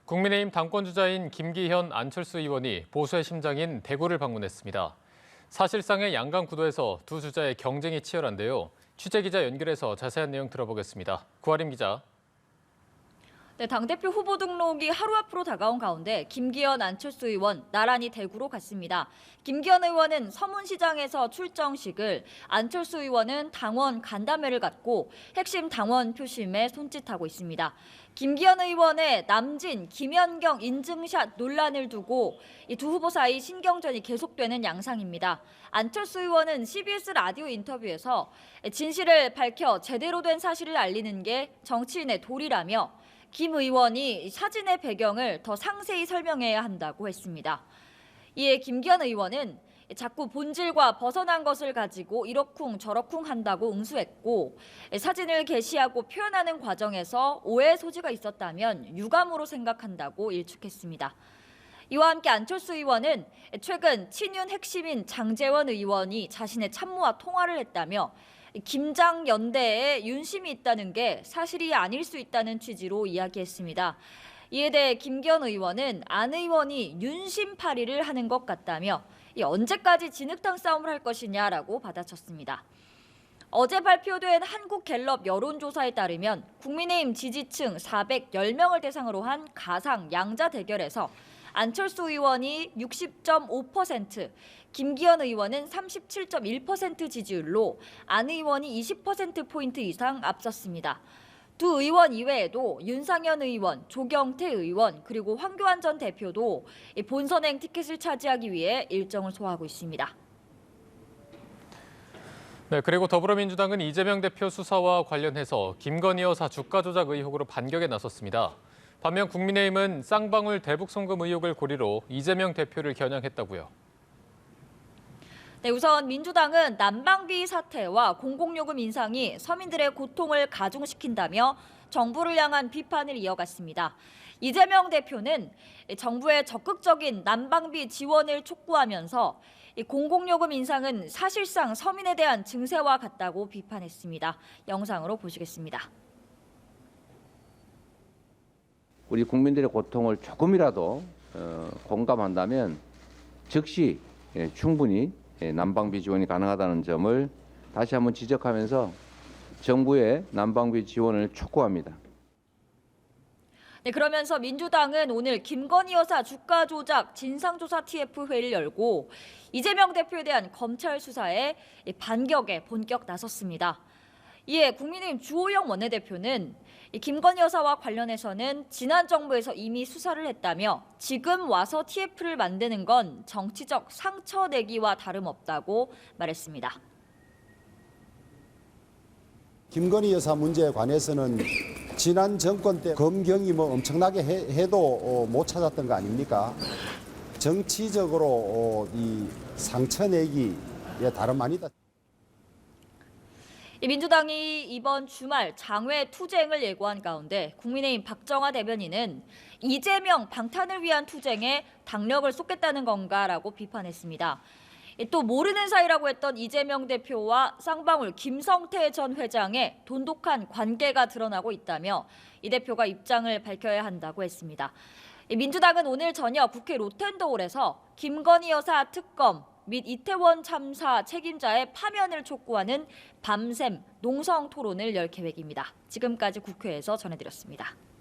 국민의힘 당권주자인 김기현, 안철수 의원이 보수의 심장인 대구를 방문했습니다. 사실상의 양강 구도에서 두 주자의 경쟁이 치열한데요. 취재기자 연결해서 자세한 내용 들어보겠습니다. 구하림 기자. 네, 당대표 후보 등록이 하루 앞으로 다가온 가운데 김기현, 안철수 의원 나란히 대구로 갔습니다. 김기현 의원은 서문시장에서 출정식을, 안철수 의원은 당원 간담회를 갖고 핵심 당원 표심에 손짓하고 있습니다. 김기현 의원의 남진, 김연경 인증샷 논란을 두고 이 두 후보 사이 신경전이 계속되는 양상입니다. 안철수 의원은 CBS 라디오 인터뷰에서 진실을 밝혀 제대로 된 사실을 알리는 게 정치인의 도리라며 김 의원이 사진의 배경을 더 상세히 설명해야 한다고 했습니다. 이에 김기현 의원은 자꾸 본질과 벗어난 것을 가지고 이러쿵 저러쿵 한다고 응수했고, 사진을 게시하고 표현하는 과정에서 오해의 소지가 있었다면 유감으로 생각한다고 일축했습니다. 이와 함께 안철수 의원은 최근 친윤 핵심인 장제원 의원이 자신의 참모와 통화를 했다며 김장 연대에 윤심이 있다는 게 사실이 아닐 수 있다는 취지로 이야기했습니다. 이에 대해 김기현 의원은 안 의원이 윤심팔이를 하는 것 같다며 언제까지 진흙탕 싸움을 할 것이냐라고 받아쳤습니다. 어제 발표된 한국갤럽 여론조사에 따르면 국민의힘 지지층 410명을 대상으로 한 가상 양자 대결에서 안철수 의원이 60.5%, 김기현 의원은 37.1% 지지율로 안 의원이 20%포인트 이상 앞섰습니다. 두 의원 이외에도 윤상현 의원, 조경태 의원, 그리고 황교안 전 대표도 본선행 티켓을 차지하기 위해 일정을 소화하고 있습니다. 네, 그리고 더불어민주당은 이재명 대표 수사와 관련해서 김건희 여사 주가 조작 의혹으로 반격에 나섰습니다. 반면 국민의힘은 쌍방울 대북 송금 의혹을 고리로 이재명 대표를 겨냥했다고요. 네, 우선 민주당은 난방비 사태와 공공요금 인상이 서민들의 고통을 가중시킨다며 정부를 향한 비판을 이어갔습니다. 이재명 대표는 정부의 적극적인 난방비 지원을 촉구하면서 공공요금 인상은 사실상 서민에 대한 증세와 같다고 비판했습니다. 영상으로 보시겠습니다. 우리 국민들의 고통을 조금이라도 공감한다면 즉시 충분히 난방비 지원이 가능하다는 점을 다시 한번 지적하면서 정부의 난방비 지원을 촉구합니다. 네, 그러면서 민주당은 오늘 김건희 여사 주가 조작 진상조사 TF 회의를 열고 이재명 대표에 대한 검찰 수사에 반격에 본격 나섰습니다. 이에 국민의힘 주호영 원내대표는 김건희 여사와 관련해서는 지난 정부에서 이미 수사를 했다며 지금 와서 TF를 만드는 건 정치적 상처 내기와 다름없다고 말했습니다. 김건희 여사 문제에 관해서는 지난 정권 때 검경이 엄청나게 해도 못 찾았던 거 아닙니까? 정치적으로 이 상처 내기에 다름 아니다. 민주당이 이번 주말 장외 투쟁을 예고한 가운데 국민의힘 박정화 대변인은 이재명 방탄을 위한 투쟁에 당력을 쏟겠다는 건가라고 비판했습니다. 또 모르는 사이라고 했던 이재명 대표와 쌍방울 김성태 전 회장의 돈독한 관계가 드러나고 있다며 이 대표가 입장을 밝혀야 한다고 했습니다. 민주당은 오늘 저녁 국회 로텐더홀에서 김건희 여사 특검 및 이태원 참사 책임자의 파면을 촉구하는 밤샘 농성 토론을 열 계획입니다. 지금까지 국회에서 전해드렸습니다.